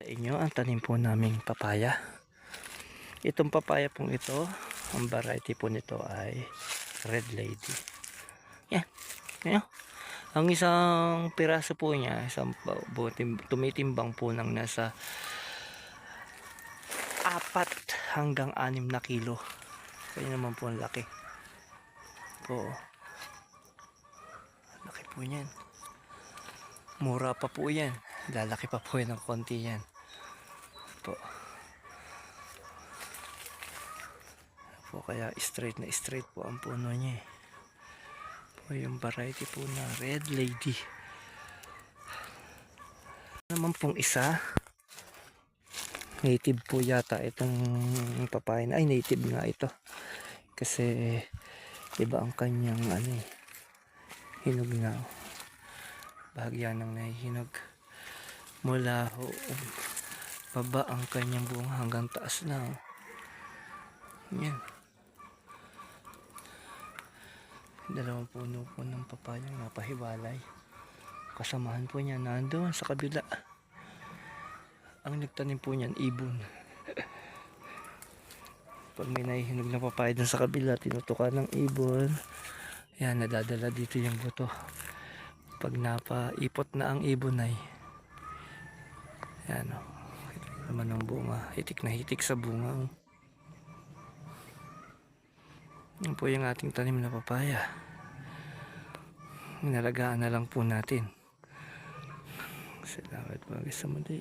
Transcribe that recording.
Sa inyo ang tanim po naming papaya. Itong papaya pong ito, ang variety po nito ay Red Lady. Yan. Yan. Ang isang piraso po niya, tumitimbang po ng nasa 4 hanggang 6 na kilo. Kaya naman po ang laki. Po. Laki po niyan. Mura pa po yan. Lalaki pa po yan ng konti yan. Po. Po kaya straight na straight po ang puno niya eh. Po yung variety po na Red Lady. Naman pong isa, native po yata itong papaya na, ay native nga ito. Kasi iba ang kanyang hinog na. Bahagya ng nahihinog. Mula baba ang kanyang bunga hanggang taas na. Yan. Dalawang puno po ng papayang napahiwalay. Kasamahan po niya nandoon sa kabila. Ang nagtanim po niyan ibon. Pag may nahihinog na papaya dun sa kabila, tinutukan ng ibon. Yan, nadadala dito yung buto. Pag napaipot na ang ibon ay yan o. Naman ng bunga. Hitik na hitik sa bunga. Yan po yung ating tanim na papaya. Inalagaan na lang po natin. Salamat po sa muli.